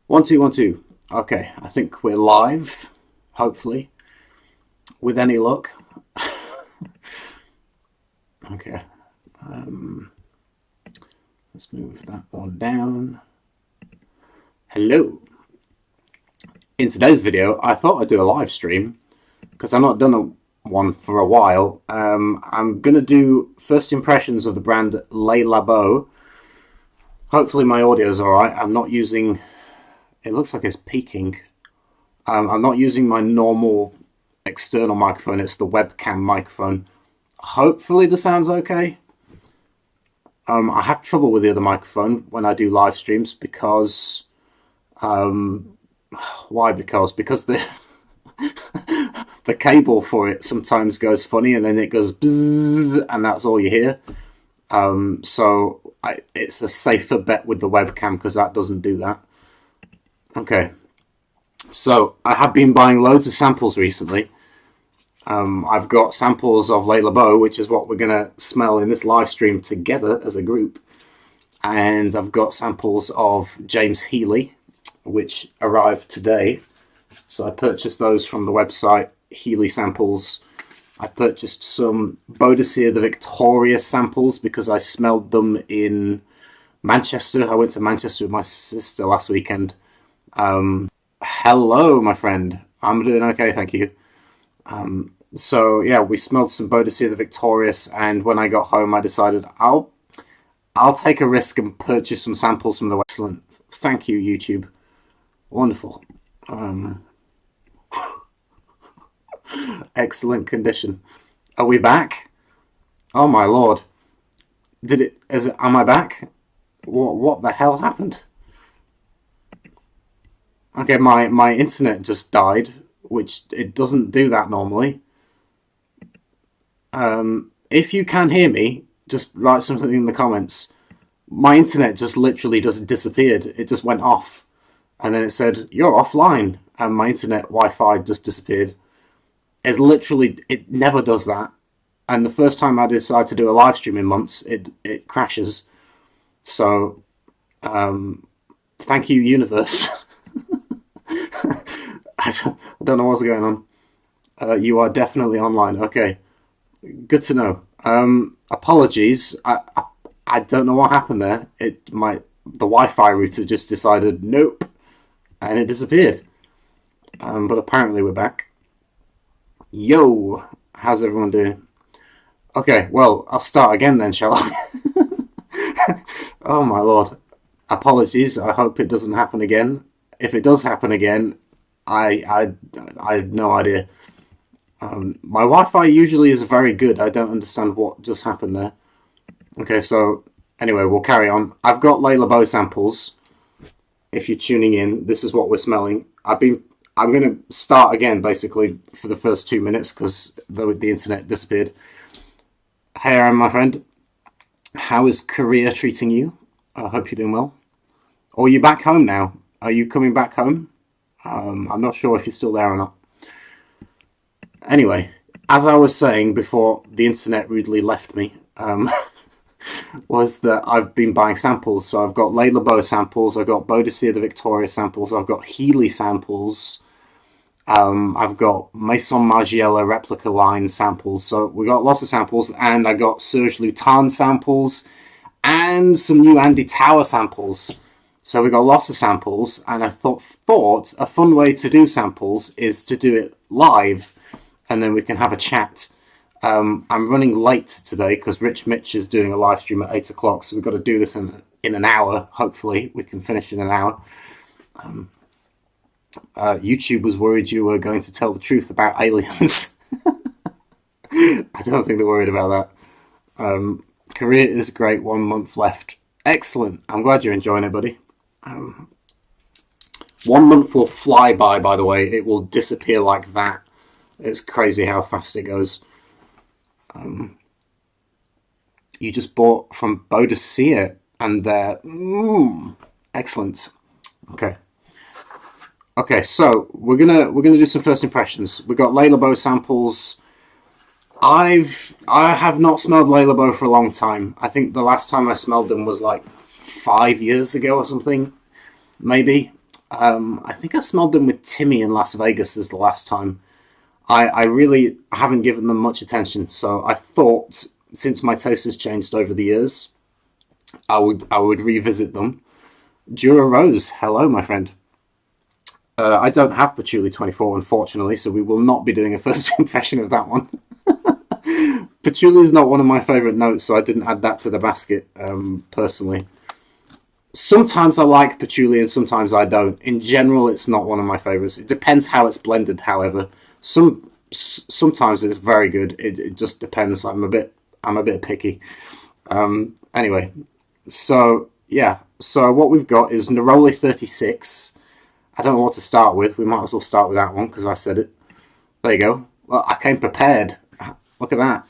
One, two, one, two. Okay, I think we're live, hopefully, with any luck. Okay, let's move that one down. Hello. In today's video, I thought I'd do a live stream, because I've not done one for a while. I'm going to do first impressions of the brand Labo. Hopefully my audio is alright. I'm not using... It looks like it's peaking. I'm not using my normal external microphone. It's the webcam microphone. Hopefully the sound's okay. I have trouble with the other microphone when I do live streams because... why? Because the the cable for it sometimes goes funny and then it goes bzzz, and that's all you hear. So it's a safer bet with the webcam because that doesn't do that. Okay, so I have been buying loads of samples recently. I've got samples of Le Labo, which is what we're going to smell in this live stream together as a group. And I've got samples of James Healy, which arrived today. So I purchased those from the website, Healy Samples. I purchased some Boadicea the Victoria samples because I smelled them in Manchester. I went to Manchester with my sister last weekend. Hello, my friend. I'm doing okay, thank you. So yeah, we smelled some Boadicea the Victorious, and when I got home, I decided I'll take a risk and purchase some samples from the website. Excellent. Thank you, YouTube. Wonderful. Excellent condition. Are we back? Oh my lord. Am I back? What the hell happened? Okay, my internet just died, which it doesn't do that normally. If you can hear me, just write something in the comments. My internet just literally just disappeared. It just went off. And then it said, you're offline. And my internet Wi-Fi just disappeared. It never does that. And the first time I decide to do a live stream in months, it crashes. So, thank you, universe. I don't know what's going on. You are definitely online. Okay, good to know. Apologies. I don't know what happened there. The Wi-Fi router just decided nope, and it disappeared. But apparently we're back. Yo, how's everyone doing? Okay, well, I'll start again then, shall I? Oh my lord. Apologies. I hope it doesn't happen again. If it does happen again, I have no idea. My Wi-Fi usually is very good. I don't understand what just happened there. Okay, so anyway, we'll carry on. I've got Le Labo samples. If you're tuning in, this is what we're smelling. I'm going to start again, basically, for the first 2 minutes because the internet disappeared. Hey, Aaron, my friend. How is Korea treating you? I hope you're doing well. Or are you back home now? Are you coming back home? I'm not sure if you're still there or not. Anyway, as I was saying before the internet rudely left me, was that I've been buying samples. So I've got Le Labo samples, I've got Boadicea the Victoria samples, I've got Healy samples, I've got Maison Margiela replica line samples. So we got lots of samples, and I got Serge Lutin samples, and some new Andy Tower samples. So we got lots of samples, and I thought a fun way to do samples is to do it live, and then we can have a chat. I'm running late today because Rich Mitch is doing a live stream at 8 o'clock, so we've got to do this in an hour. Hopefully we can finish in an hour. YouTube was worried you were going to tell the truth about aliens. I don't think they're worried about that. Korea is great. 1 month left. Excellent. I'm glad you're enjoying it, buddy. 1 month will fly by the way. It will disappear like that. It's crazy how fast it goes. You just bought from Boadicea, and they're excellent. Okay, so we're gonna do some first impressions. We got Le Labo samples. I have not smelled Le Labo for a long time. I think the last time I smelled them was like 5 years ago or something, maybe. I think I smelled them with Timmy in Las Vegas as the last time. I really haven't given them much attention, so I thought since my taste has changed over the years, I would revisit them. Dura Rose, hello, my friend. I don't have Patchouli 24, unfortunately, so we will not be doing a first impression of that one. Patchouli is not one of my favourite notes, so I didn't add that to the basket, personally. Sometimes I like patchouli and sometimes I don't. In general, it's not one of my favourites. It depends how it's blended, however. Sometimes it's very good. It just depends. I'm a bit picky. Anyway, so yeah. So what we've got is Neroli 36. I don't know what to start with. We might as well start with that one because I said it. There you go. Well, I came prepared. Look at that.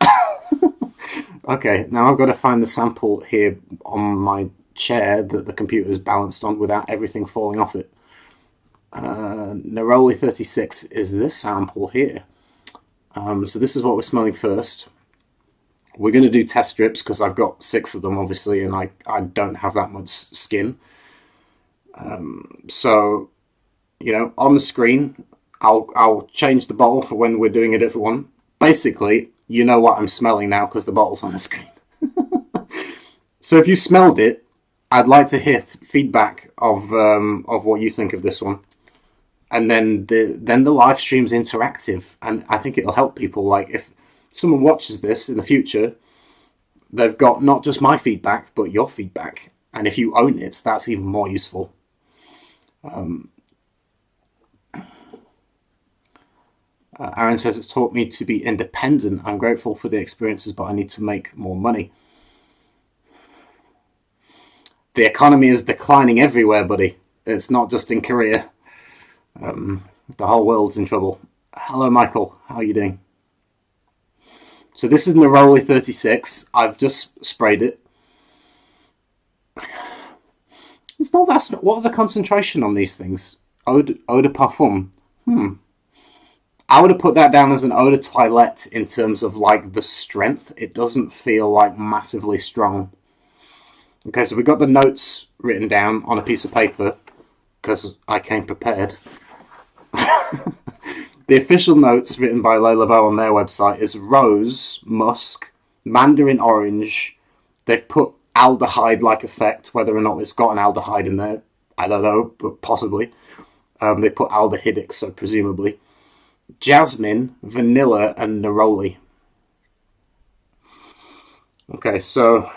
Okay, now I've got to find the sample here on my chair that the computer is balanced on without everything falling off it. Neroli 36 is this sample here. So this is what we're smelling first. We're going to do test strips because I've got 6 of them, obviously, and I don't have that much skin. So, you know, on the screen, I'll change the bottle for when we're doing a different one. Basically, you know what I'm smelling now because the bottle's on the screen. So if you smelled it, I'd like to hear feedback of what you think of this one. And then the live stream's interactive, and I think it'll help people. Like, if someone watches this in the future, they've got not just my feedback, but your feedback. And if you own it, that's even more useful. Aaron says, it's taught me to be independent. I'm grateful for the experiences, but I need to make more money. The economy is declining everywhere, buddy. It's not just in Korea. The whole world's in trouble. Hello, Michael. How are you doing? So this is Neroli 36. I've just sprayed it. It's not that... What are the concentration on these things? Eau de parfum. I would have put that down as an eau de toilette in terms of, like, the strength. It doesn't feel, like, massively strong. Okay, so we got the notes written down on a piece of paper because I came prepared. The official notes written by Labo on their website is rose, musk, mandarin orange. They've put aldehyde-like effect, whether or not it's got an aldehyde in there, I don't know, but possibly. They put aldehydic, so presumably. Jasmine, vanilla, and neroli. Okay, so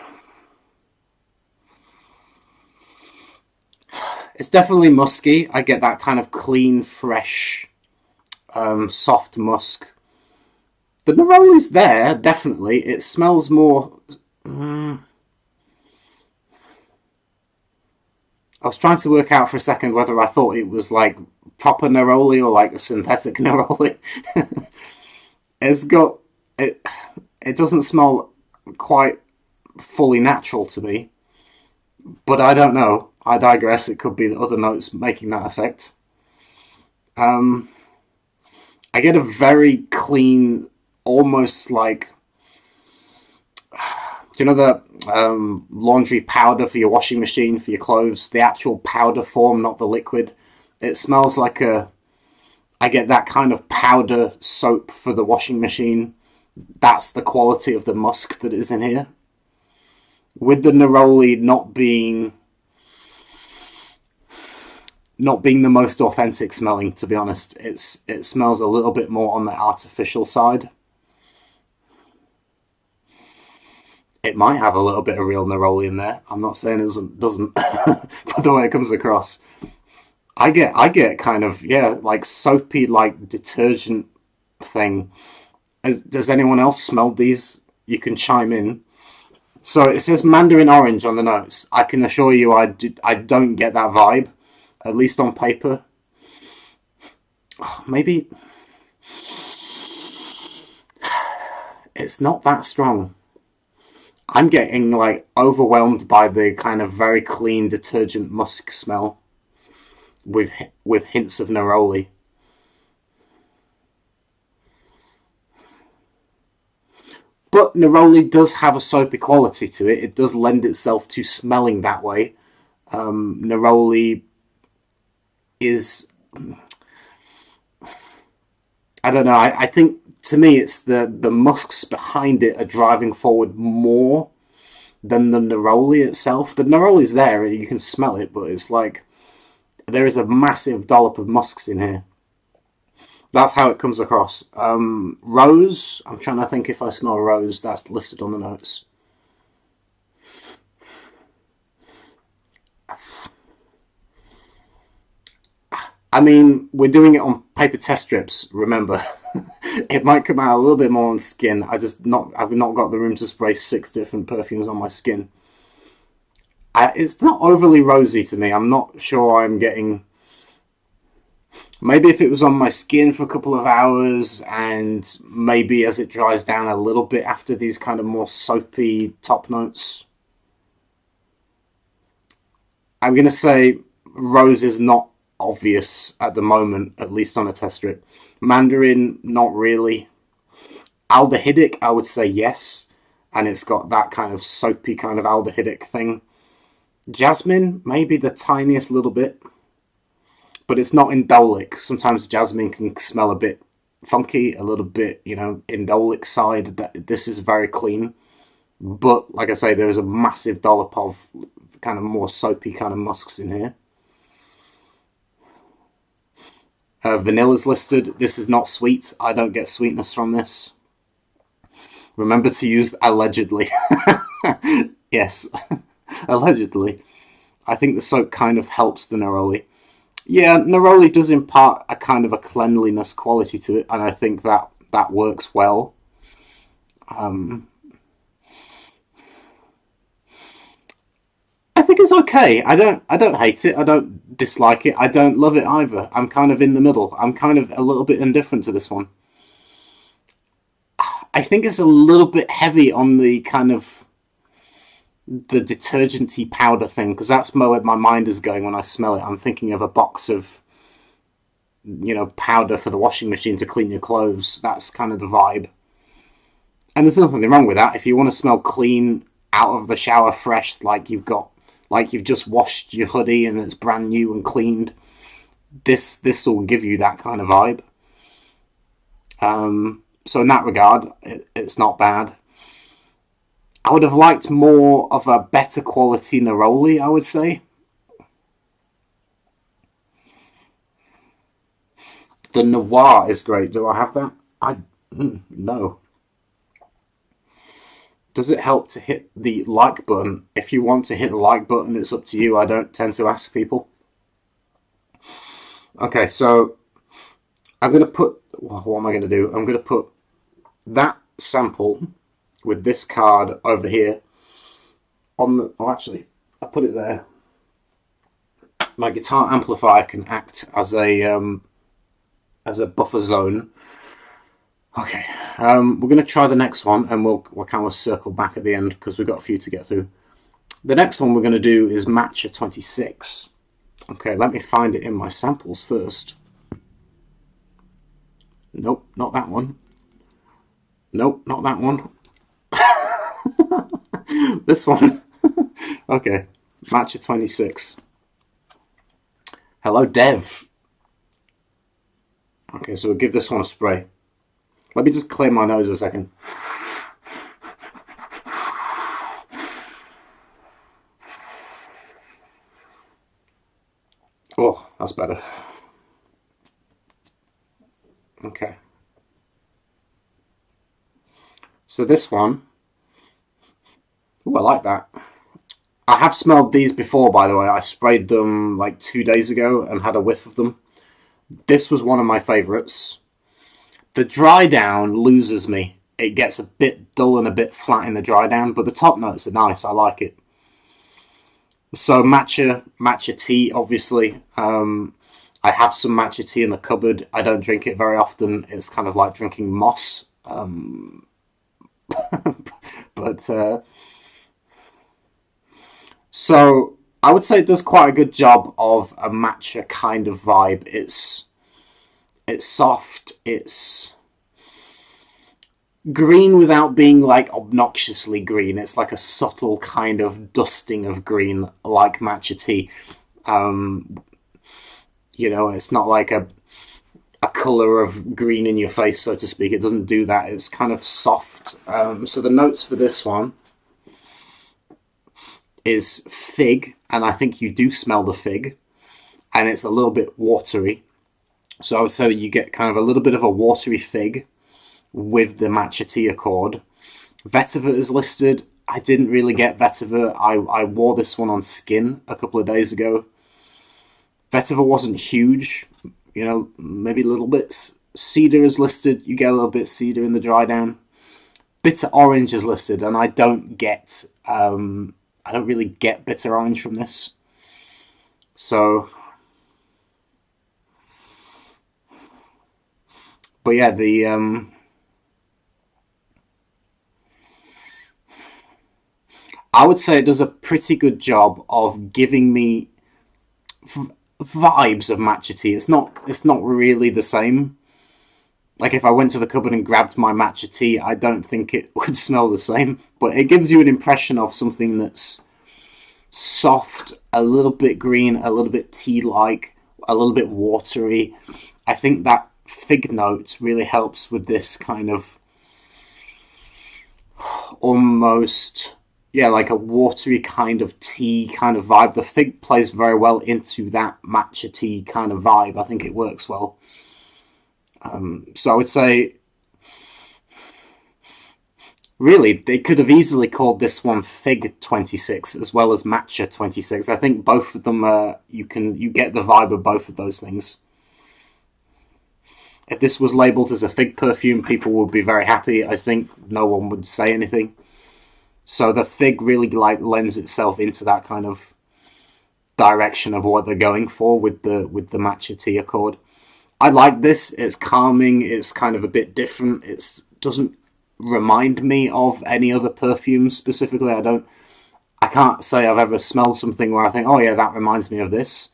it's definitely musky. I get that kind of clean, fresh, soft musk. The neroli's there, definitely. It smells more... I was trying to work out for a second whether I thought it was like proper neroli or like a synthetic neroli. It's got... It doesn't smell quite fully natural to me. But I don't know. I digress. It could be the other notes making that effect. I get a very clean, almost like... Do you know the laundry powder for your washing machine, for your clothes? The actual powder form, not the liquid. It smells like a... I get that kind of powder soap for the washing machine. That's the quality of the musk that is in here. With the neroli not being the most authentic smelling, to be honest. It smells a little bit more on the artificial side. It might have a little bit of real neroli in there. I'm not saying it doesn't, but the way it comes across. I get kind of, yeah, like soapy, like detergent thing. Does anyone else smell these? You can chime in. So it says mandarin orange on the notes. I can assure you I don't get that vibe, at least on paper. Maybe it's not that strong. I'm getting like overwhelmed by the kind of very clean detergent musk smell with hints of neroli. But neroli does have a soapy quality to it. It does lend itself to smelling that way. Neroli is, I don't know, I think to me it's the musks behind it are driving forward more than the Neroli itself. The Neroli's there, you can smell it, but it's like there is a massive dollop of musks in here. That's how it comes across. Rose, I'm trying to think if I smell rose. That's listed on the notes. I mean, we're doing it on paper test strips, remember. It might come out a little bit more on skin. I've not got the room to spray 6 different perfumes on my skin. It's not overly rosy to me. I'm not sure I'm getting... Maybe if it was on my skin for a couple of hours, and maybe as it dries down a little bit after these kind of more soapy top notes. I'm going to say rose is not obvious at the moment, at least on a test strip. Mandarin, not really. Aldehydic, I would say yes, and it's got that kind of soapy kind of aldehydic thing. Jasmine, maybe the tiniest little bit, but it's not indolic. Sometimes jasmine can smell a bit funky, a little bit, you know, indolic side. This is very clean, but like I say, there is a massive dollop of kind of more soapy kind of musks in here. Vanilla's listed. This is not sweet. I don't get sweetness from this. Remember to use allegedly. Yes, allegedly. I think the soap kind of helps the Neroli. Yeah, Neroli does impart a kind of a cleanliness quality to it, and I think that works well. I think it's okay. I don't hate it. I don't dislike it. I don't love it either. I'm kind of in the middle. I'm kind of a little bit indifferent to this one. I think it's a little bit heavy on the kind of the detergenty powder thing, because that's where my mind is going when I smell it. I'm thinking of a box of, you know, powder for the washing machine to clean your clothes. That's kind of the vibe. And there's nothing wrong with that. If you want to smell clean out of the shower fresh, like you've just washed your hoodie and it's brand new and cleaned, this will give you that kind of vibe. So in that regard, it's not bad. I would have liked more of a better quality Neroli, I would say. The Noir is great. Do I have that? No. Does it help to hit the like button? If you want to hit the like button, it's up to you. I don't tend to ask people. Okay, so I'm going to put... What am I going to do? I'm going to put that sample with this card over here on the... Oh, actually, I put it there. My guitar amplifier can act as a buffer zone. Okay, we're going to try the next one, and we'll kind of circle back at the end because we've got a few to get through. The next one we're going to do is Matcha 26. Okay, let me find it in my samples first. Nope, not that one. Nope, not that one. This one. Okay, Matcha 26. Hello, Dev. Okay, so we'll give this one a spray. Let me just clear my nose a second. Oh, that's better. Okay. So this one... Oh, I like that. I have smelled these before, by the way. I sprayed them like 2 days ago and had a whiff of them. This was one of my favourites. The dry down loses me. It gets a bit dull and a bit flat in the dry down, but the top notes are nice. I like it. So matcha tea, obviously. I have some matcha tea in the cupboard. I don't drink it very often. It's kind of like drinking moss. So I would say it does quite a good job of a matcha kind of vibe. It's soft. It's green without being like obnoxiously green. It's like a subtle kind of dusting of green, like matcha tea. You know, it's not like a color of green in your face, so to speak. It doesn't do that. It's kind of soft. So the notes for this one is fig, and I think you do smell the fig, and it's a little bit watery. So I would say you get kind of a little bit of a watery fig with the matcha tea accord. Vetiver is listed. I didn't really get vetiver. I wore this one on skin a couple of days ago. Vetiver wasn't huge, you know, maybe a little bit. Cedar is listed. You get a little bit cedar in the dry down. Bitter orange is listed, and I don't really get bitter orange from this. So, but yeah, I would say it does a pretty good job of giving me vibes of matcha tea. It's not really the same. Like if I went to the cupboard and grabbed my matcha tea, I don't think it would smell the same. But it gives you an impression of something that's soft, a little bit green, a little bit tea-like, a little bit watery. I think that fig note really helps with this kind of almost, yeah, like a watery kind of tea kind of vibe. The fig plays very well into that matcha tea kind of vibe. I think it works well. So I would say, really, they could have easily called this one Fig 26 as well as Matcha 26. I think both of them, you get the vibe of both of those things. If this was labelled as a fig perfume, people would be very happy. I think no one would say anything. So the fig really lends itself into that kind of direction of what they're going for with the matcha tea accord. I like this. It's calming. It's kind of a bit different. It doesn't remind me of any other perfume specifically. I can't say I've ever smelled something where I think, oh yeah, that reminds me of this.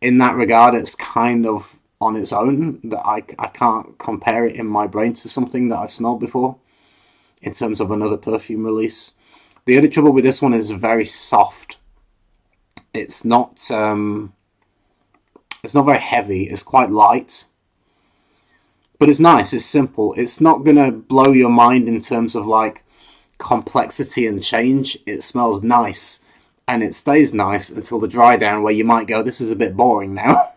In that regard, it's kind of on its own. That I can't compare it in my brain to something that I've smelled before in terms of another perfume release. The only trouble with this one is very soft. It's not very heavy. It's quite light. But it's nice. It's simple. It's not going to blow your mind in terms of like complexity and change. It smells nice. And it stays nice until the dry down where you might go, this is a bit boring now.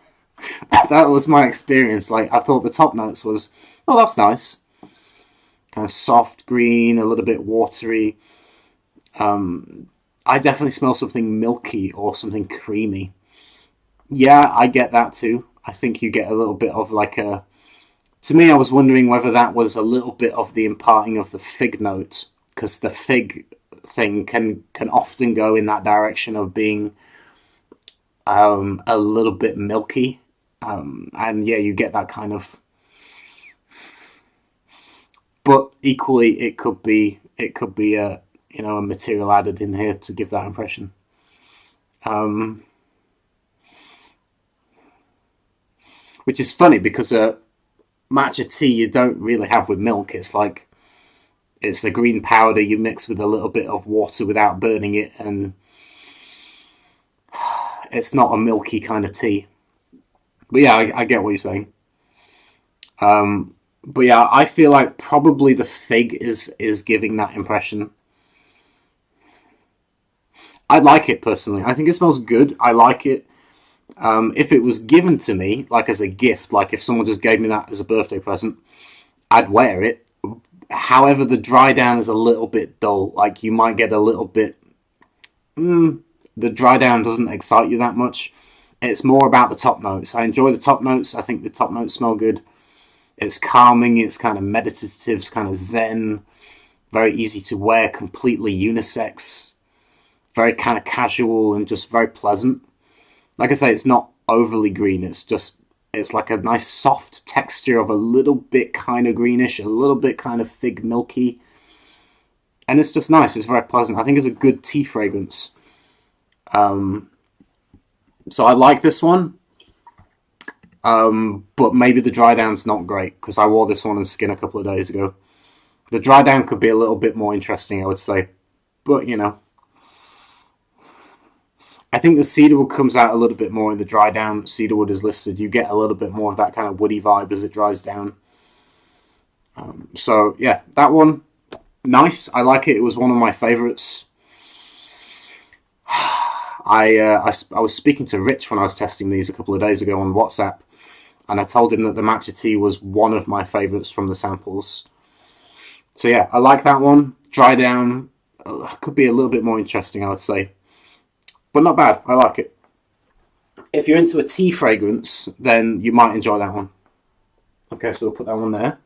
That was my experience. Like, I thought the top notes was, oh, that's nice. Kind of soft green, a little bit watery. I definitely smell something milky or something creamy. Yeah, I get that too. I think you get a little bit of like a... To me, I was wondering whether that was a little bit of the imparting of the fig note, because the fig thing can often go in that direction of being a little bit milky. And yeah, you get that kind of... But equally, it could be a material added in here to give that impression. Which is funny because matcha tea you don't really have with milk. It's like it's the green powder you mix with a little bit of water without burning it, and it's not a milky kind of tea. But yeah, I get what you're saying. But yeah, I feel like probably the fig is giving that impression. I like it personally. I think it smells good. I like it. If it was given to me, like as a gift, like if someone just gave me that as a birthday present, I'd wear it. However, the dry down is a little bit dull. Like you might get a little bit... the dry down doesn't excite you that much. It's more about the top notes. I enjoy the top notes. I think the top notes smell good. It's calming. It's kind of meditative. It's kind of zen. Very easy to wear. Completely unisex. Very kind of casual and just very pleasant. Like I say, it's not overly green. It's like a nice soft texture of a little bit kind of greenish, a little bit kind of fig milky. And it's just nice. It's very pleasant. I think it's a good tea fragrance. So I like this one. But maybe the dry down's not great because I wore this one on skin a couple of days ago. The dry down could be a little bit more interesting, I would say. But, I think the cedarwood comes out a little bit more in the dry down. Cedarwood is listed. You get a little bit more of that kind of woody vibe as it dries down. So yeah, that one, nice. I like it. It was one of my favorites. I was speaking to Rich when I was testing these a couple of days ago on WhatsApp, and I told him that the matcha tea was one of my favorites from the samples. So yeah, I like that one. Dry down could be a little bit more interesting, I would say, but not bad. I like it. If you're into a tea fragrance, then you might enjoy that one. Okay, so we'll put that one there.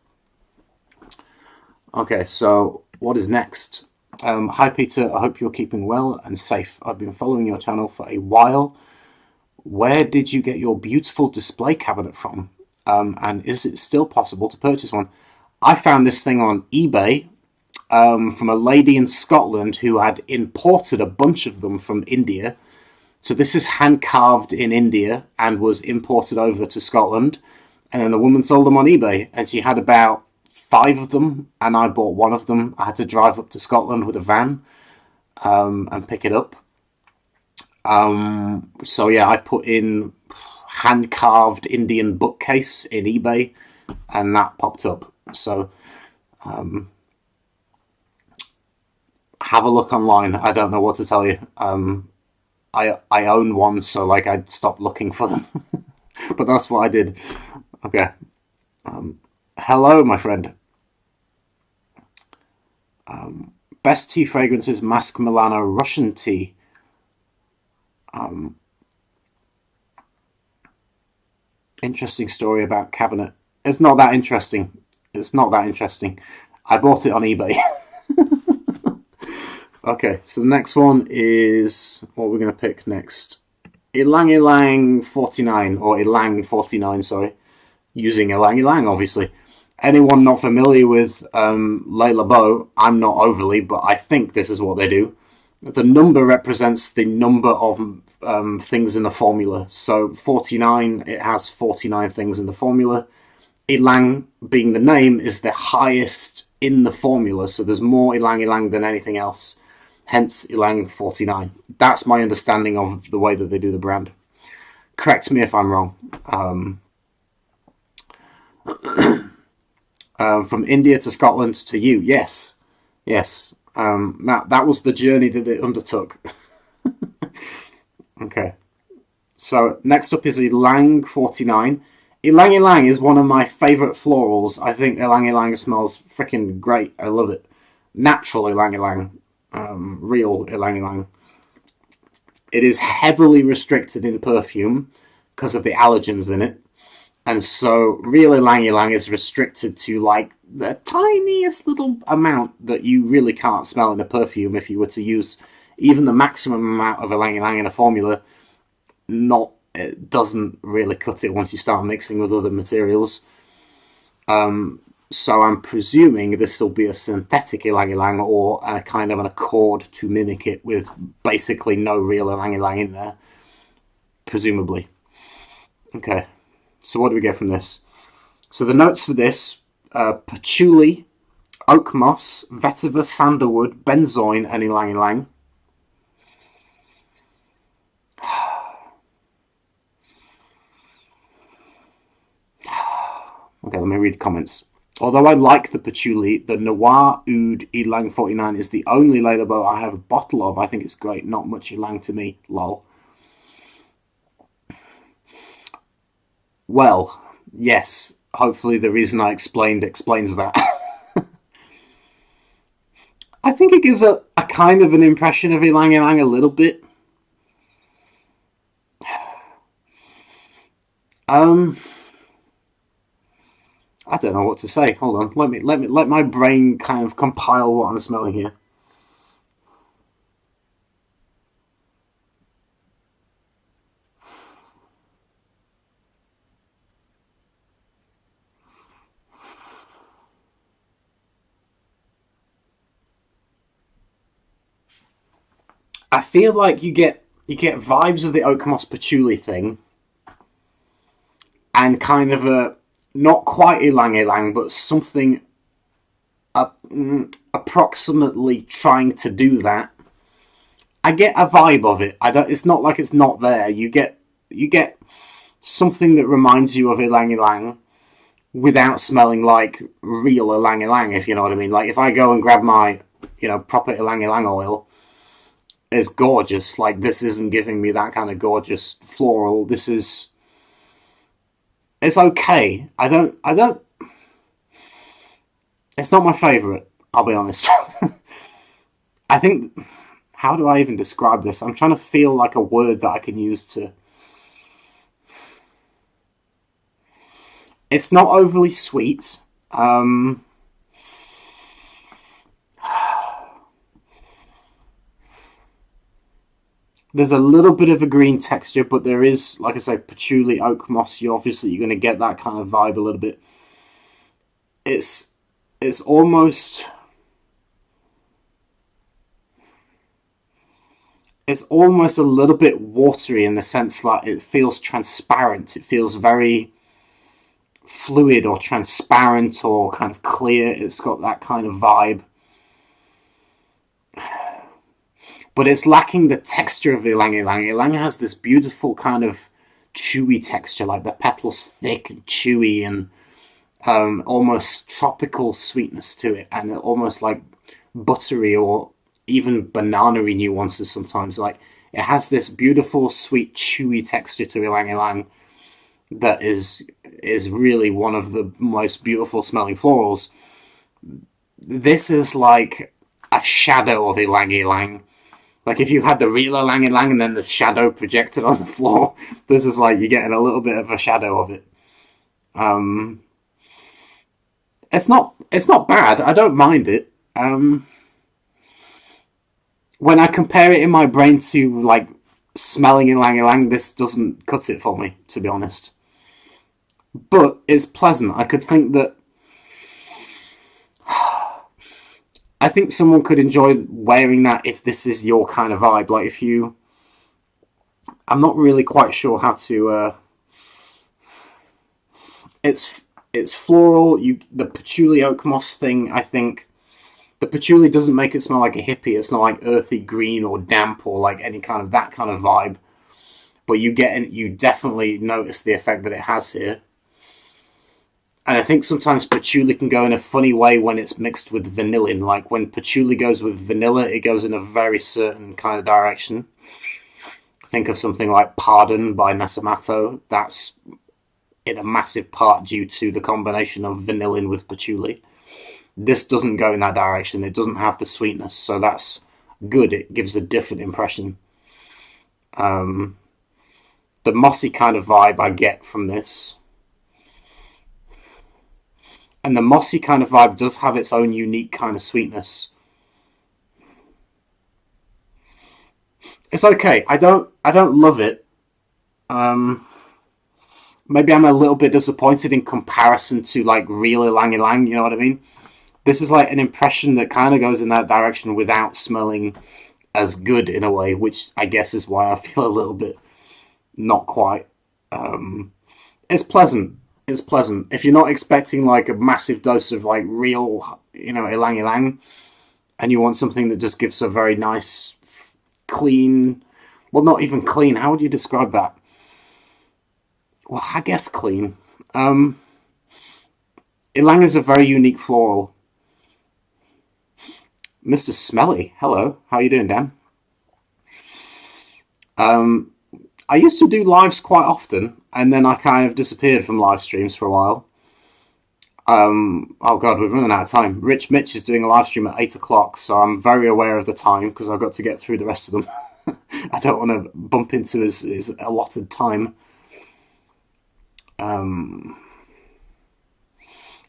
Okay, so what is next? Hi Peter, I hope you're keeping well and safe. I've been following your channel for a while. Where did you get your beautiful display cabinet from? And is it still possible to purchase one? I found this thing on eBay from a lady in Scotland who had imported a bunch of them from India. So this is hand carved in India and was imported over to Scotland. And then the woman sold them on eBay, and she had about 5 of them, and I bought one of them. I had to drive up to Scotland with a van and pick it up. So yeah, I put in hand carved Indian bookcase in eBay, and that popped up. So have a look online. I don't know what to tell you. I own one, so like I'd stop looking for them. But that's what I did. Okay. Hello, my friend. Best tea fragrances: Mask Milano Russian tea. Interesting story about cabinet. It's not that interesting. It's not that interesting. I bought it on eBay. Okay, so the next one is what we're going to pick next. Ylang Ylang 49, or Ylang 49, sorry. Using Ylang Ylang, obviously. Anyone not familiar with Labo, I'm not overly, but I think this is what they do. The number represents the number of things in the formula. So 49, it has 49 things in the formula. Ylang, being the name, is the highest in the formula. So there's more Ylang Ylang than anything else. Hence Ylang 49. That's my understanding of the way that they do the brand. Correct me if I'm wrong. From India to Scotland to you. Yes. Yes. That was the journey that it undertook. Okay. So next up is Ylang 49. Ylang Ylang is one of my favourite florals. I think Ylang Ylang smells freaking great. I love it. Natural Ylang Ylang. Real Ylang Ylang. It is heavily restricted in perfume because of the allergens in it. And so real Ylang Ylang is restricted to like the tiniest little amount that you really can't smell in a perfume if you were to use even the maximum amount of Ylang Ylang in a formula. It doesn't really cut it once you start mixing with other materials. So I'm presuming this will be a synthetic Ylang Ylang or a kind of an accord to mimic it with basically no real Ylang Ylang in there. Presumably. Okay. So what do we get from this? So the notes for this, patchouli, oak moss, vetiver, sandalwood, benzoin, and Ylang Ylang. Okay, let me read comments. Although I like the patchouli, the Noir Oud Ylang 49 is the only Labo I have a bottle of. I think it's great. Not much Ylang to me. Lol. Well, yes. Hopefully the reason I explained explains that. I think it gives a kind of an impression of Ylang Ylang a little bit. I don't know what to say. Hold on. Let my brain kind of compile what I'm smelling here. I feel like you get vibes of the oak moss patchouli thing, and kind of a not quite Ylang Ylang, but something approximately trying to do that. I get a vibe of it. I don't. It's not like it's not there. You get something that reminds you of Ylang Ylang without smelling like real Ylang Ylang, if you know what I mean. Like if I go and grab my, proper Ylang Ylang oil, it's gorgeous. Like this isn't giving me that kind of gorgeous floral. It's okay. I don't. It's not my favorite. I'll be honest. I think. How do I even describe this? I'm trying to feel like a word that I can use to. It's not overly sweet. There's a little bit of a green texture, but there is, like I say, patchouli, oak moss. You're going to get that kind of vibe a little bit. It's it's almost it's almost a little bit watery in the sense that it feels transparent. It feels very fluid or transparent or kind of clear. It's got that kind of vibe. But it's lacking the texture of Ylang Ylang. Ylang has this beautiful kind of chewy texture, like the petals thick and chewy and almost tropical sweetness to it, and almost like buttery or even banana-y nuances sometimes. Like it has this beautiful, sweet, chewy texture to Ylang Ylang that is really one of the most beautiful smelling florals. This is like a shadow of Ylang Ylang. Like if you had the real Ylang Ylang and then the shadow projected on the floor, this is like you're getting a little bit of a shadow of it. It's not bad. I don't mind it. When I compare it in my brain to like smelling Ylang Ylang, this doesn't cut it for me, to be honest. But it's pleasant. I think someone could enjoy wearing that if this is your kind of vibe. Like if you, I'm not really quite sure how to. It's floral. The patchouli oak moss thing. I think the patchouli doesn't make it smell like a hippie. It's not like earthy green or damp or like any kind of that kind of vibe. But you definitely notice the effect that it has here. And I think sometimes patchouli can go in a funny way when it's mixed with vanillin. Like when patchouli goes with vanilla, it goes in a very certain kind of direction. Think of something like Pardon by Nasamato. That's in a massive part due to the combination of vanillin with patchouli. This doesn't go in that direction. It doesn't have the sweetness, so that's good. It gives a different impression. The mossy kind of vibe I get from this. And the mossy kind of vibe does have its own unique kind of sweetness. It's okay. I don't love it. Maybe I'm a little bit disappointed in comparison to like real Ylang Ylang, you know what I mean? This is like an impression that kind of goes in that direction without smelling as good in a way, which I guess is why I feel a little bit not quite. It's pleasant. It's pleasant. If you're not expecting like a massive dose of like real, Ylang Ylang, and you want something that just gives a very nice, clean, well, not even clean. How would you describe that? Well, I guess clean. Ylang is a very unique floral. Mr. Smelly, hello. How you doing, Dan? I used to do lives quite often, and then I kind of disappeared from live streams for a while. Oh god, we're running out of time. Rich Mitch is doing a live stream at 8 o'clock, so I'm very aware of the time because I've got to get through the rest of them. I don't want to bump into his allotted time.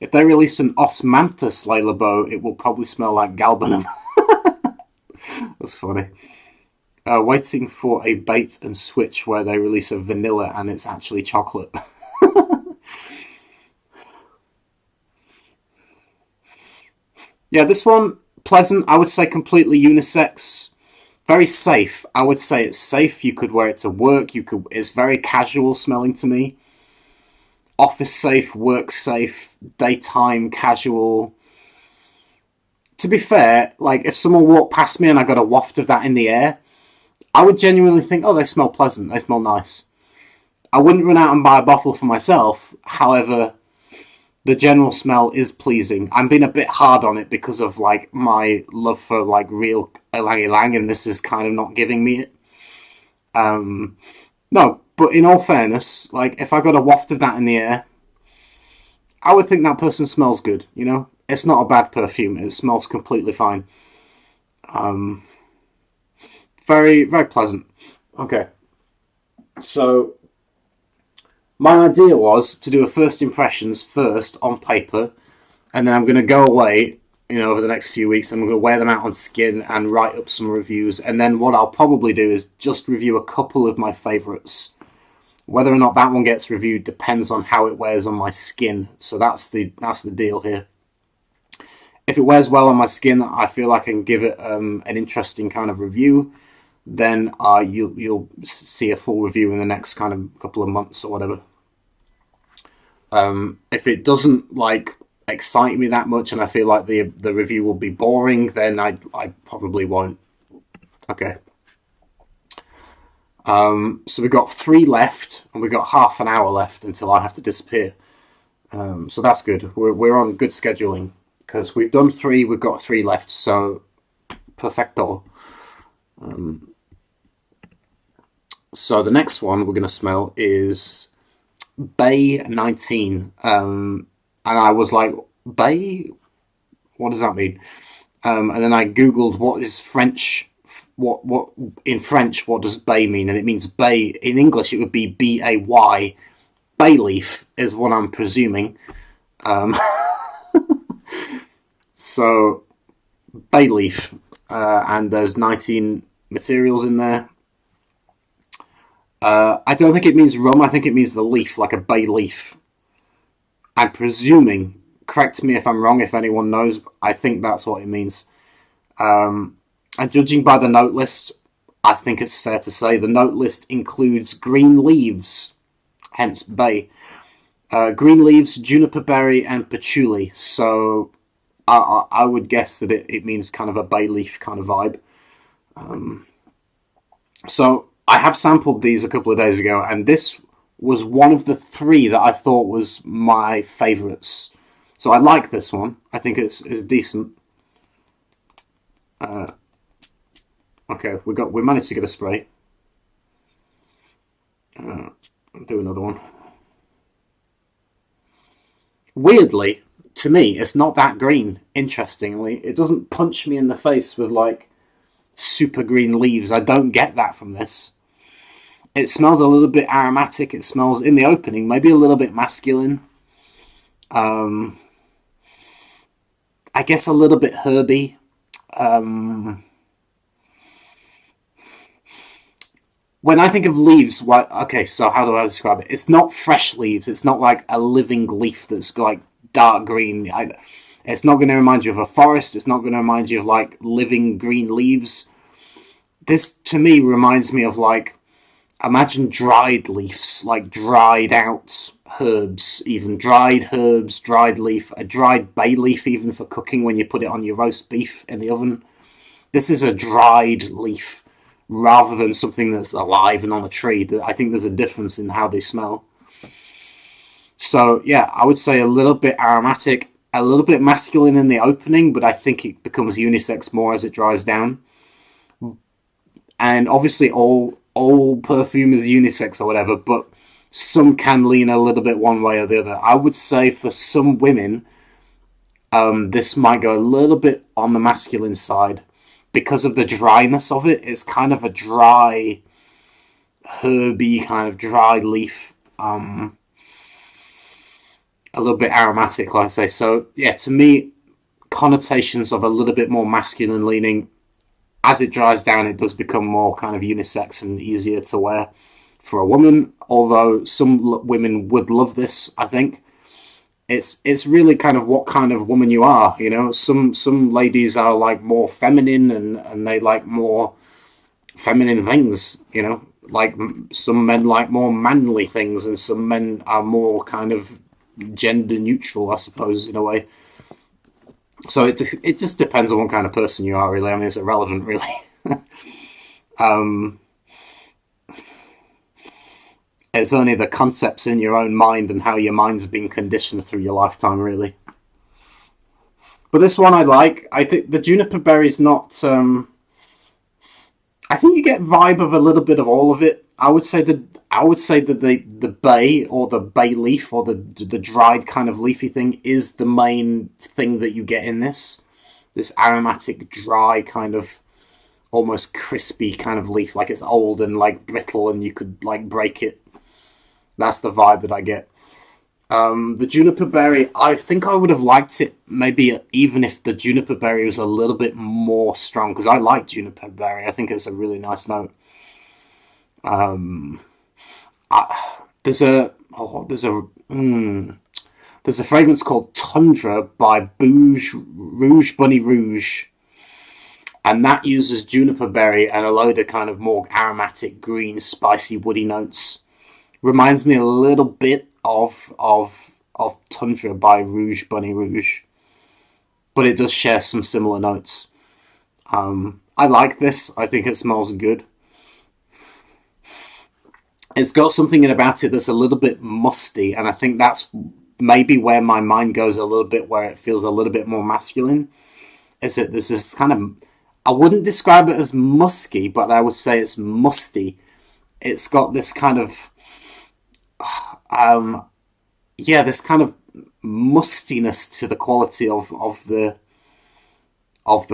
If they released an Osmanthus Labo, it will probably smell like galbanum. That's funny. Waiting for a bait and switch where they release a vanilla and it's actually chocolate. Yeah, this one, pleasant. I would say completely unisex. Very safe. I would say it's safe. You could wear it to work. It's very casual smelling to me. Office safe, work safe, daytime casual. To be fair, like if someone walked past me and I got a waft of that in the air, I would genuinely think, oh, they smell pleasant, they smell nice. I wouldn't run out and buy a bottle for myself. However, the general smell is pleasing. I'm being a bit hard on it because of like my love for like real Ylang Ylang, and this is kind of not giving me it. No, but in all fairness, like if I got a waft of that in the air, I would think that person smells good. You know, it's not a bad perfume. It smells completely fine. Very, very pleasant. Okay, so my idea was to do a first impressions first on paper, and then I'm going to go away, over the next few weeks. I'm going to wear them out on skin and write up some reviews. And then what I'll probably do is just review a couple of my favourites. Whether or not that one gets reviewed depends on how it wears on my skin. So that's the deal here. If it wears well on my skin, I feel I can give it an interesting kind of review. Then you'll see a full review in the next kind of couple of months or whatever. If it doesn't like excite me that much and I feel like the review will be boring, then I probably won't. Okay. So we've got 3 left, and we've got half an hour left until I have to disappear. So that's good. We're on good scheduling because we've done 3, we've got 3 left. So perfecto. So the next one we're going to smell is Bay 19. And I was like, Bay? What does that mean? And then I googled what is French. What in French? What does bay mean? And it means bay. In English, it would be B-A-Y. Bay leaf is what I'm presuming. So bay leaf, and there's 19 materials in there. I don't think it means rum. I think it means the leaf, like a bay leaf. I'm presuming. Correct me if I'm wrong. If anyone knows, I think that's what it means. And judging by the note list, I think it's fair to say the note list includes green leaves, hence bay. Green leaves, juniper berry, and patchouli. So I would guess that it means kind of a bay leaf kind of vibe. So I have sampled these a couple of days ago, and this was one of the 3 that I thought was my favourites. So I like this one. I think it's decent. Okay, we managed to get a spray. I'll do another one. Weirdly, to me, it's not that green. Interestingly, it doesn't punch me in the face with like super green leaves. I don't get that from this. It smells a little bit aromatic. It smells, in the opening, maybe a little bit masculine. I guess a little bit herby. When I think of leaves, okay, so how do I describe it? It's not fresh leaves. It's not like a living leaf that's like dark green. It's not going to remind you of a forest. It's not going to remind you of like living green leaves. This, to me, reminds me of like, imagine dried leaves, like dried out herbs, even dried herbs, dried leaf, a dried bay leaf even for cooking when you put it on your roast beef in the oven. This is a dried leaf rather than something that's alive and on a tree. I think there's a difference in how they smell. So yeah, I would say a little bit aromatic, a little bit masculine in the opening, but I think it becomes unisex more as it dries down. And obviously all perfume is unisex or whatever, but some can lean a little bit one way or the other. I would say for some women, this might go a little bit on the masculine side because of the dryness of it. It's kind of a dry, herby, kind of dry leaf. A little bit aromatic, like I say. So, yeah, to me, connotations of a little bit more masculine leaning. As it dries down, it does become more kind of unisex and easier to wear for a woman. Although some women would love this, I think. It's really kind of what kind of woman you are, you know. Some ladies are like more feminine and they like more feminine things, you know. Like some men like more manly things, and some men are more kind of gender neutral, I suppose, in a way. So it just depends on what kind of person you are, really. I mean, it's irrelevant, really. Um, it's only the concepts in your own mind and how your mind's been conditioned through your lifetime, really. But this one I like. I think the juniper berry's not. I think you get vibe of a little bit of all of it. I would say that the bay or the bay leaf or the dried kind of leafy thing is the main thing that you get in this. This aromatic, dry kind of almost crispy kind of leaf, like it's old and like brittle and you could like break it. That's the vibe that I get. The juniper berry, I think I would have liked it maybe even if the juniper berry was a little bit more strong because I like juniper berry. I think it's a really nice note. Um, there's a oh, there's a fragrance called Tundra by Rouge Bunny Rouge, and that uses juniper berry and a load of kind of more aromatic, green, spicy, woody notes. Reminds me a little bit of Tundra by Rouge Bunny Rouge, but it does share some similar notes. I like this. I think it smells good. It's got something in about it that's a little bit musty, and I think that's maybe where my mind goes a little bit, where it feels a little bit more masculine. Is that there's this kind of, I wouldn't describe it as musky, but I would say it's musty. It's got this kind of, um, yeah, this kind of mustiness to the quality of the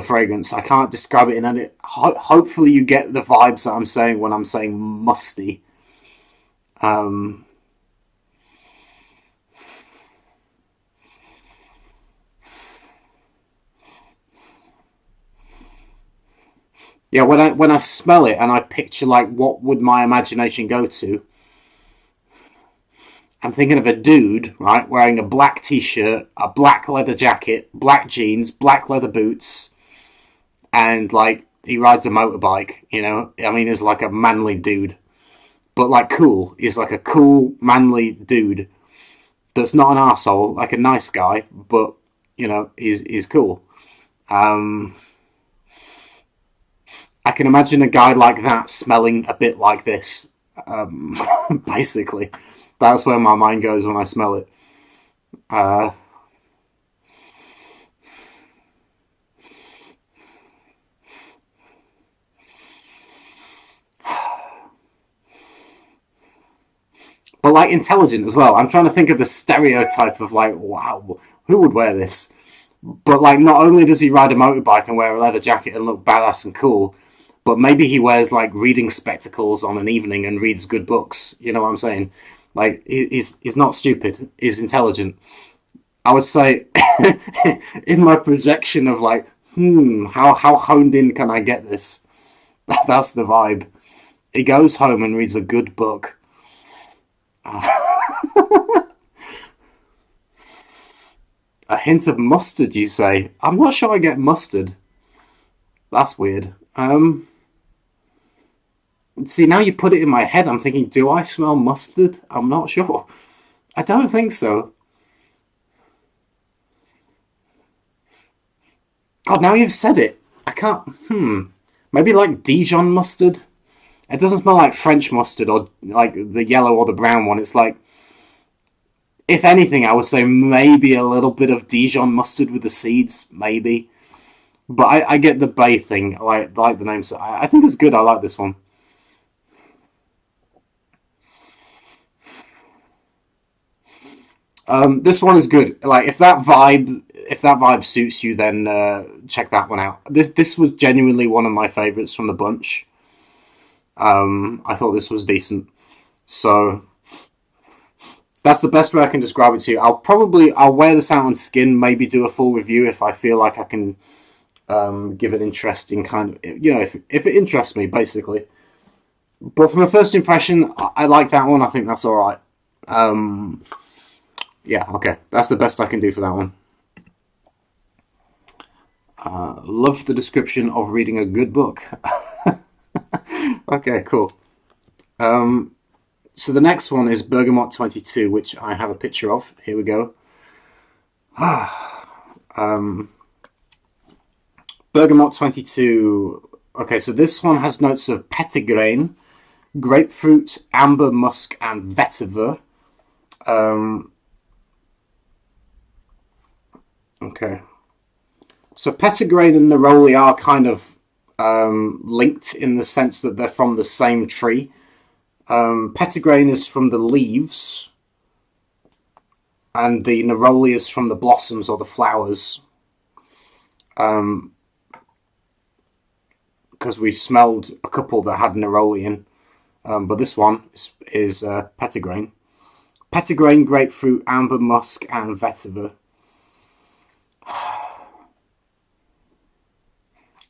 fragrance. I can't describe it in any. Hopefully, you get the vibes that I'm saying when I'm saying musty. Um, yeah, when I smell it and I picture like what would my imagination go to, I'm thinking of a dude, right, wearing a black t-shirt, a black leather jacket, black jeans, black leather boots, and like he rides a motorbike. I mean, he's like a manly dude, but like cool. He's like a cool manly dude that's not an asshole, like a nice guy, but he's cool. Um, I can imagine a guy like that smelling a bit like this. Basically, that's where my mind goes when I smell it. Uh, but like intelligent as well. I'm trying to think of the stereotype of like, wow, who would wear this? But like, not only does he ride a motorbike and wear a leather jacket and look badass and cool, but maybe he wears like reading spectacles on an evening and reads good books. You know what I'm saying? Like, he's not stupid. He's intelligent. I would say, in my projection of like, how honed in can I get this? That's the vibe. He goes home and reads a good book. A hint of mustard, you say? I'm not sure I get mustard. That's weird. See, now you put it in my head, I'm thinking, do I smell mustard? I'm not sure. I don't think so. God, now you've said it. I can't. Maybe like Dijon mustard? It doesn't smell like French mustard or like the yellow or the brown one. It's like, if anything, I would say maybe a little bit of Dijon mustard with the seeds, maybe. But I get the bay thing. I like the name, so I think it's good. I like this one. This one is good. Like if that vibe suits you, then check that one out. This was genuinely one of my favorites from the bunch. I thought this was decent. So that's the best way I can describe it to you. I'll wear this out on skin. Maybe do a full review if I feel like I can give an interesting kind of if it interests me basically. But from a first impression, I like that one. I think that's all right. Um, yeah, okay, that's the best I can do for that one. Love the description of reading a good book. Okay, cool. Um, so the next one is Bergamot 22, which I have a picture of. Here we go. um, Bergamot 22. Okay, so this one has notes of petitgrain, grapefruit, amber, musk, and vetiver. Okay. So petitgrain and neroli are kind of linked in the sense that they're from the same tree. Petitgrain is from the leaves, and the neroli is from the blossoms or the flowers. Because we smelled a couple that had neroli in, but this one is petitgrain. Petitgrain, grapefruit, amber, musk, and vetiver.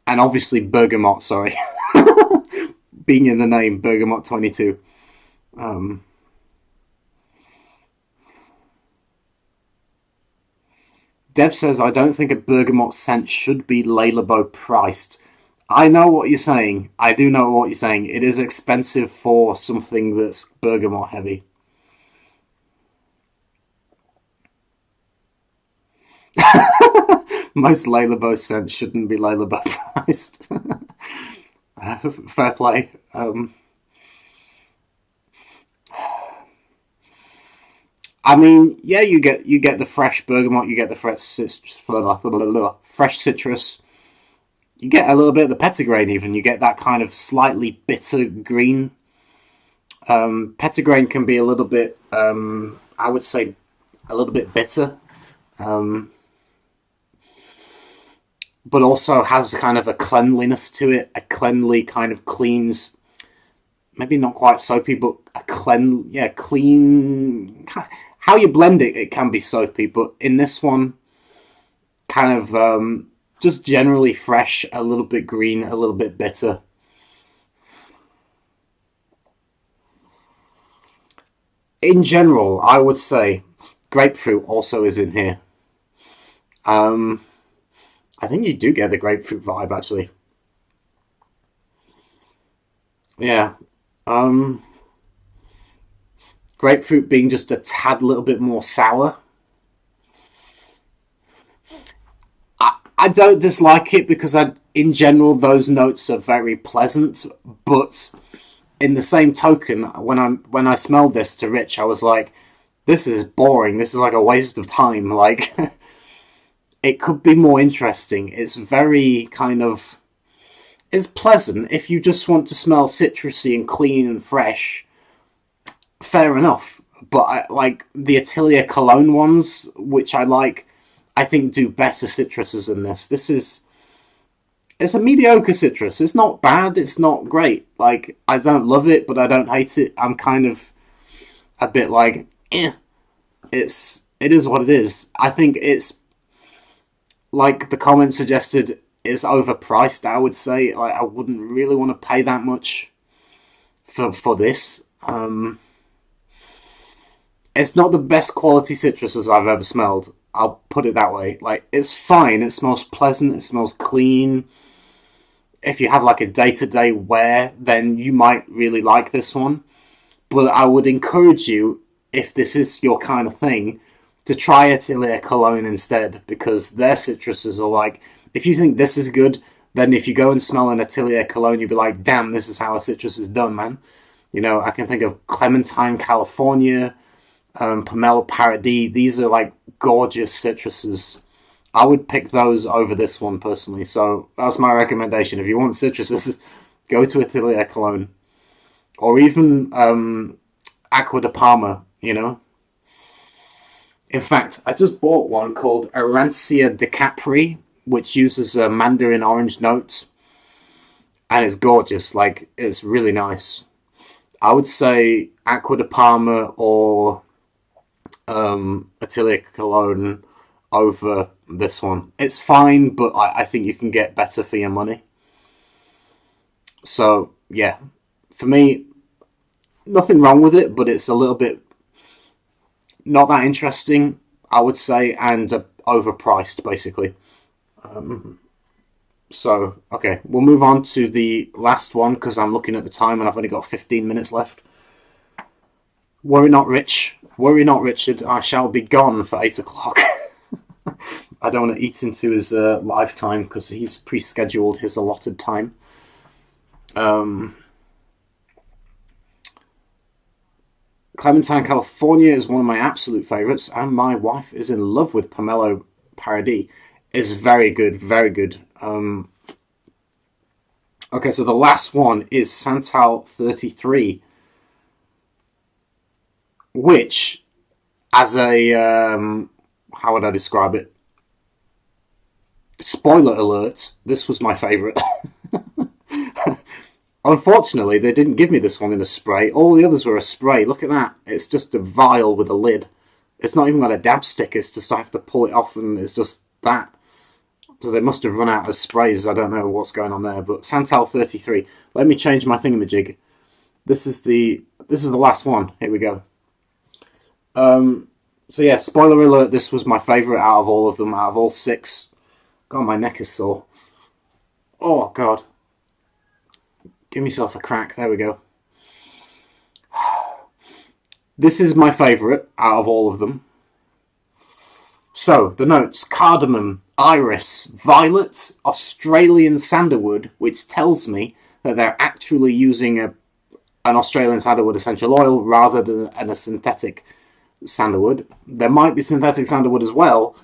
And obviously bergamot, sorry. Being in the name, Bergamot 22. Dev says, I don't think a bergamot scent should be Labo priced. I know what you're saying. I do know what you're saying. It is expensive for something that's bergamot heavy. Most Labo scents shouldn't be Labo priced. Fair play. I mean, yeah, you get the fresh bergamot, you get the fresh citrus. You get a little bit of the petitgrain even. You get that kind of slightly bitter green. Petitgrain can be a little bit, I would say, a little bit bitter. But also has kind of a cleanliness to it. A cleanly kind of cleans, maybe not quite soapy, but a clean. How you blend it, it can be soapy, but in this one, kind of just generally fresh, a little bit green, a little bit bitter. In general, I would say grapefruit also is in here. I think you do get the grapefruit vibe, actually. Yeah. Grapefruit being just a tad little bit more sour. I don't dislike it because in general, those notes are very pleasant, but in the same token, when I smelled this to Rich, I was like, this is boring. This is like a waste of time. Like, it could be more interesting. It's very kind of... It's pleasant. If you just want to smell citrusy and clean and fresh, fair enough. But I like the Atelier Cologne ones, which I think do better citruses than this. It's a mediocre citrus. It's not bad. It's not great. Like, I don't love it, but I don't hate it. I'm kind of a bit like, eh. It is what it is. I think it's, like the comment suggested, it's overpriced, I would say. Like, I wouldn't really want to pay that much for this. It's not the best quality citruses I've ever smelled. I'll put it that way. Like, it's fine. It smells pleasant. It smells clean. If you have like a day-to-day wear, then you might really like this one. But I would encourage you, if this is your kind of thing, to try Atelier Cologne instead, because their citruses are like, if you think this is good, then if you go and smell an Atelier Cologne, you'll be like, damn, this is how a citrus is done, man. You know, I can think of Clementine, California, Pomelo Paradis. These are like gorgeous citruses. I would pick those over this one personally. So that's my recommendation. If you want citruses, go to Atelier Cologne. Or even Acqua di Parma, you know. In fact, I just bought one called Arancia de Capri, which uses a mandarin orange note. And it's gorgeous. Like, it's really nice. I would say Acqua di Parma or Atelier Cologne over this one. It's fine, but I think you can get better for your money. So, yeah. For me, nothing wrong with it, but it's a little bit not that interesting, I would say, and overpriced, basically. So, okay, we'll move on to the last one, because I'm looking at the time and I've only got 15 minutes left. Worry not, Rich. Worry not, Richard. I shall be gone for 8 o'clock. I don't want to eat into his live time, because he's pre-scheduled his allotted time. Clementine, California is one of my absolute favourites, and my wife is in love with Pomelo Paradis. It's very good, very good. Okay, so the last one is Santal 33, which, as a, how would I describe it? Spoiler alert, this was my favourite. Unfortunately, they didn't give me this one in a spray. All the others were a spray. Look at that. It's just a vial with a lid. It's not even got a dab stick. It's just I have to pull it off, and it's just that. So they must have run out of sprays. I don't know what's going on there. But Santal 33. Let me change my thingamajig. This is the last one. Here we go. So yeah, spoiler alert. This was my favourite out of all of them. Out of all 6. God, my neck is sore. Oh God. Give myself a crack. There we go. This is my favourite out of all of them. So, the notes: cardamom, iris, violet, Australian sandalwood, which tells me that they're actually using an Australian sandalwood essential oil rather than a synthetic sandalwood. There might be synthetic sandalwood as well,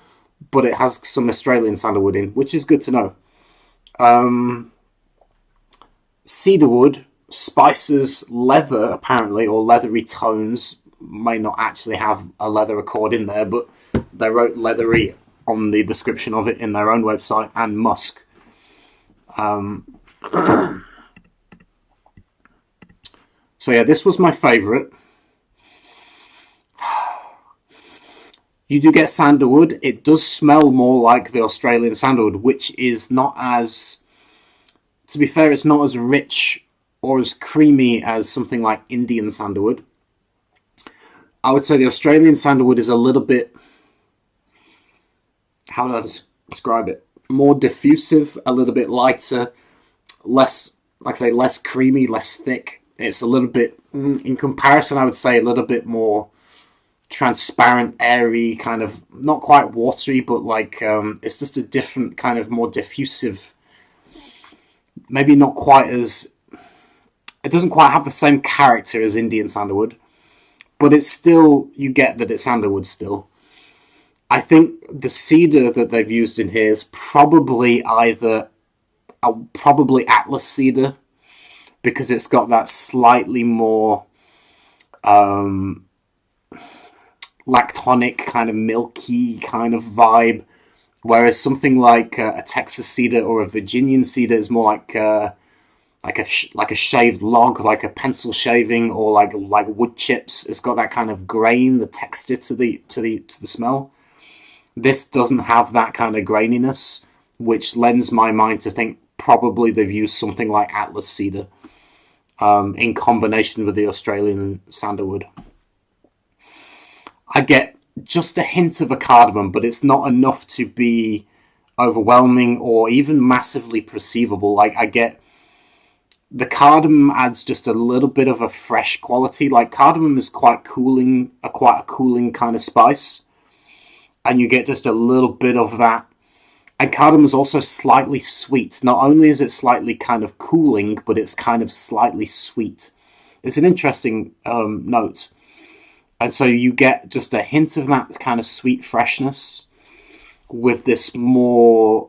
but it has some Australian sandalwood in, which is good to know. Cedarwood, spices, leather, apparently, or leathery tones. May not actually have a leather accord in there, but they wrote leathery on the description of it in their own website, and musk. So yeah, this was my favourite. You do get sandalwood. It does smell more like the Australian sandalwood, which is not as... To be fair, it's not as rich or as creamy as something like Indian sandalwood. I would say the Australian sandalwood is a little bit... How do I describe it? More diffusive, a little bit lighter, less, like I say, less creamy, less thick. It's a little bit, in comparison, I would say a little bit more transparent, airy, kind of, not quite watery, but like, it's just a different kind of more diffusive... Maybe not quite as... It doesn't quite have the same character as Indian sandalwood, but it's still... You get that it's sandalwood still. I think the cedar that they've used in here is probably probably Atlas cedar, because it's got that slightly more lactonic, kind of milky kind of vibe. Whereas something like a Texas cedar or a Virginian cedar is more like a shaved log, like a pencil shaving, or like wood chips. It's got that kind of grain, the texture to the smell. This doesn't have that kind of graininess, which lends my mind to think probably they've used something like Atlas cedar in combination with the Australian sandalwood. I get just a hint of a cardamom, but it's not enough to be overwhelming or even massively perceivable. Like, I get the cardamom adds just a little bit of a fresh quality. Like, cardamom is quite a cooling kind of spice, and you get just a little bit of that. And cardamom is also slightly sweet. Not only is it slightly kind of cooling, but it's kind of slightly sweet. It's an interesting note. And so you get just a hint of that kind of sweet freshness with this more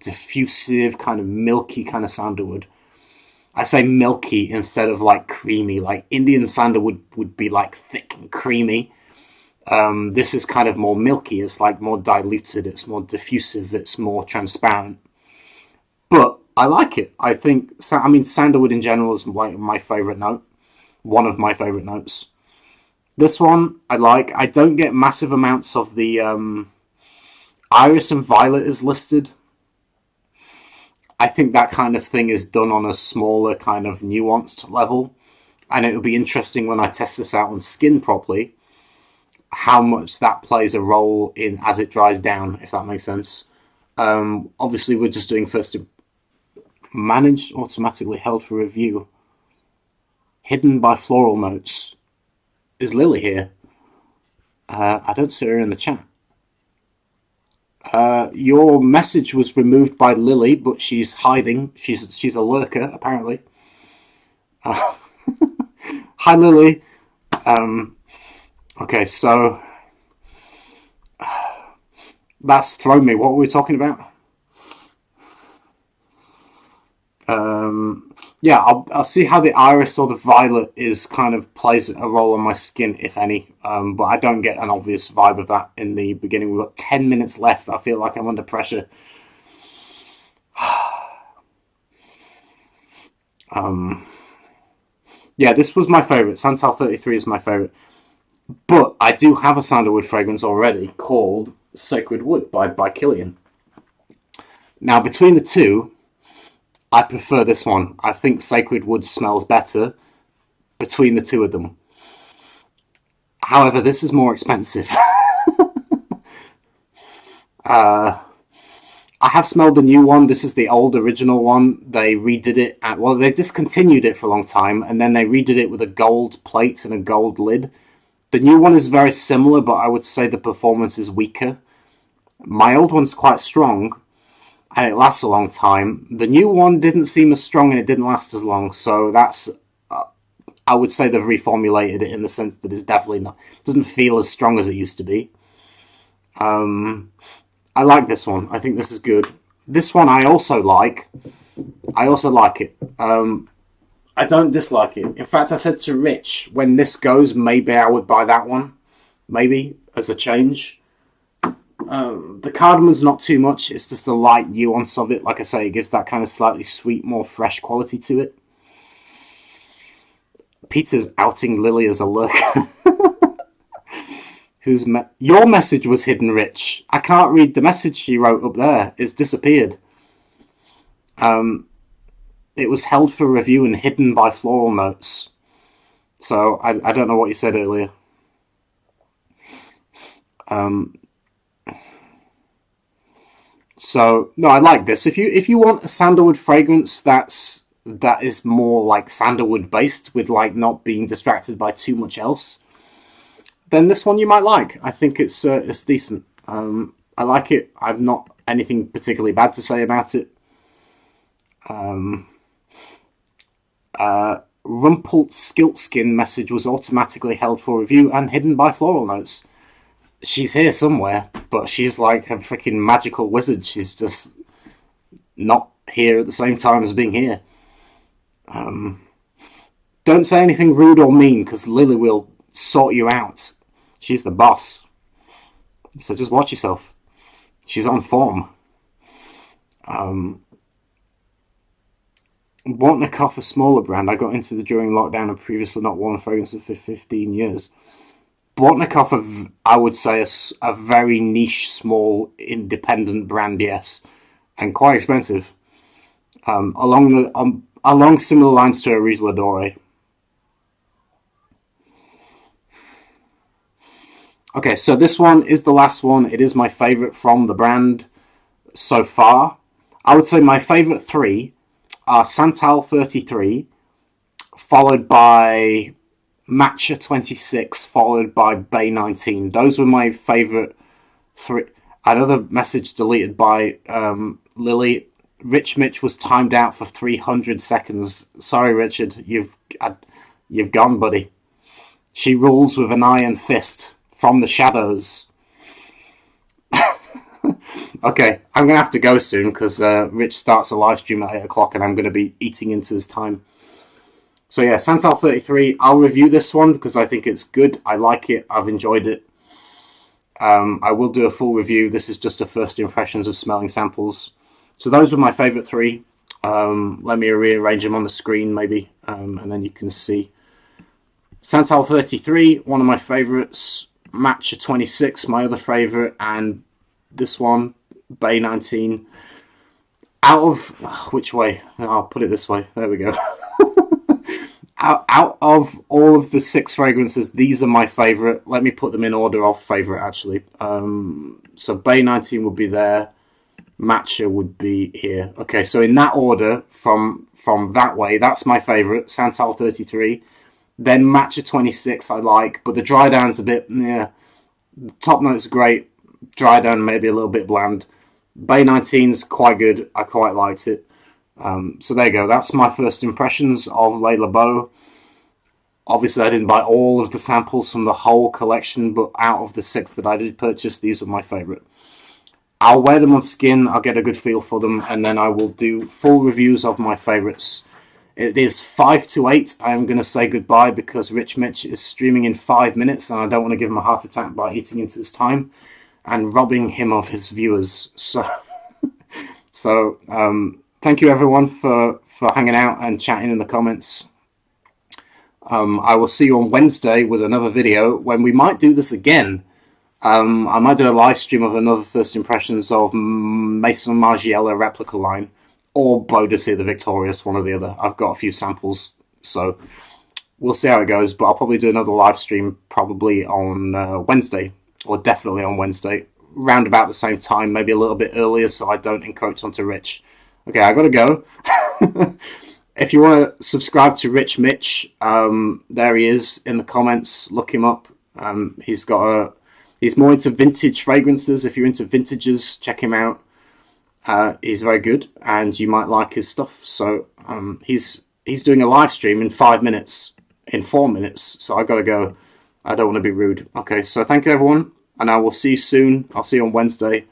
diffusive, kind of milky kind of sandalwood. I say milky instead of like creamy. Like Indian sandalwood would be like thick and creamy. This is kind of more milky. It's like more diluted. It's more diffusive. It's more transparent. But I like it. I mean, sandalwood in general is my favourite note. One of my favourite notes. This one I like. I don't get massive amounts of the iris and violet is listed. I think that kind of thing is done on a smaller kind of nuanced level, and it'll be interesting when I test this out on skin properly how much that plays a role in as it dries down, if that makes sense. Obviously we're just doing first managed, automatically held for review, hidden by floral notes. Is Lily here? I don't see her in the chat. Your message was removed by Lily, but she's hiding. She's a lurker, apparently. Uh, Hi, Lily. Okay, so that's thrown me. What were we talking about? Yeah, I'll see how the iris or the violet is kind of plays a role on my skin, if any. But I don't get an obvious vibe of that in the beginning. We've got 10 minutes left. I feel like I'm under pressure. Yeah, this was my favorite. Santal 33 is my favorite. But I do have a sandalwood fragrance already called Sacred Wood by Killian. Now, between the two, I prefer this one. I think Sacred Wood smells better between the two of them. However, this is more expensive. I have smelled the new one. This is the old original one. They redid it well, they discontinued it for a long time, and then they redid it with a gold plate and a gold lid. The new one is very similar, but I would say the performance is weaker. My old one's quite strong, and it lasts a long time. The new one didn't seem as strong, and it didn't last as long. So that's, I would say they've reformulated it in the sense that it's definitely not, doesn't feel as strong as it used to be. I like this one. I think this is good. This one I also like. I also like it. I don't dislike it. In fact, I said to Rich, when this goes, maybe I would buy that one. Maybe, as a change. The cardamon's not too much. It's just a light nuance of it. Like I say, it gives that kind of slightly sweet, more fresh quality to it. Peter's outing Lily as a lurker. Your message was hidden, Rich. I can't read the message she wrote up there. It's disappeared. It was held for review and hidden by floral notes. So I don't know what you said earlier. So no, I like this. If you want a sandalwood fragrance that is more like sandalwood based, with like not being distracted by too much else, then this one you might like. I think it's decent. I like it. I've not anything particularly bad to say about it. Rumpelstiltskin message was automatically held for review and hidden by floral notes. She's here somewhere, but she's like a freaking magical wizard. She's just not here at the same time as being here. Don't say anything rude or mean, because Lily will sort you out. She's the boss. So just watch yourself. She's on form. Bortnikov, a smaller brand. I got into the during lockdown and previously not worn fragrances for 15 years. Bortnikov, I would say, a very niche, small, independent brand, yes. And quite expensive. Along similar lines to a Rouge L'Adore. Okay, so this one is the last one. It is my favourite from the brand so far. I would say my favourite three are Santal 33, followed by Matcha 26, followed by Bay 19. Those were my favourite three. Another message deleted by Lily. Rich Mitch was timed out for 300 seconds. Sorry, Richard, you've gone, buddy. She rules with an iron fist from the shadows. Okay, I'm going to have to go soon because Rich starts a live stream at 8 o'clock and I'm going to be eating into his time. So yeah, Santal 33, I'll review this one because I think it's good. I like it. I've enjoyed it. I will do a full review. This is just a first impressions of smelling samples. So those were my favourite three. Let me rearrange them on the screen maybe, and then you can see. Santal 33, one of my favourites. Matcha 26, my other favourite, and this one, Bay 19. Out of which way? I'll put it this way. There we go. out of all of the 6 fragrances, these are my favourite. Let me put them in order of favourite, actually. So Bay 19 would be there. Matcha would be here. Okay, so in that order, from that way, that's my favourite. Santal 33. Then Matcha 26 I like, but the dry down's a bit, yeah. The top note's great. Dry down maybe a little bit bland. Bay 19's quite good. I quite liked it. So there you go. That's my first impressions of Labo. Obviously, I didn't buy all of the samples from the whole collection, but out of the 6 that I did purchase, these were my favourite. I'll wear them on skin, I'll get a good feel for them, and then I will do full reviews of my favourites. It is 5 to 8. I am going to say goodbye because Rich Mitch is streaming in 5 minutes, and I don't want to give him a heart attack by eating into his time and robbing him of his viewers. So, thank you everyone for hanging out and chatting in the comments. I will see you on Wednesday with another video when we might do this again. I might do a live stream of another first impressions of Maison Margiela replica line, or Boudicca the Victorious, one or the other. I've got a few samples, so we'll see how it goes, but I'll probably do another live stream probably on Wednesday, or definitely on Wednesday, round about the same time, maybe a little bit earlier so I don't encroach onto Rich. Okay, I gotta go. If you want to subscribe to Rich Mitch, there he is in the comments. Look him up. He's more into vintage fragrances. If you're into vintages, check him out. He's very good, and you might like his stuff. So he's doing a live stream in 5 minutes, in 4 minutes. So I gotta go. I don't want to be rude. Okay, so thank you everyone, and I will see you soon. I'll see you on Wednesday.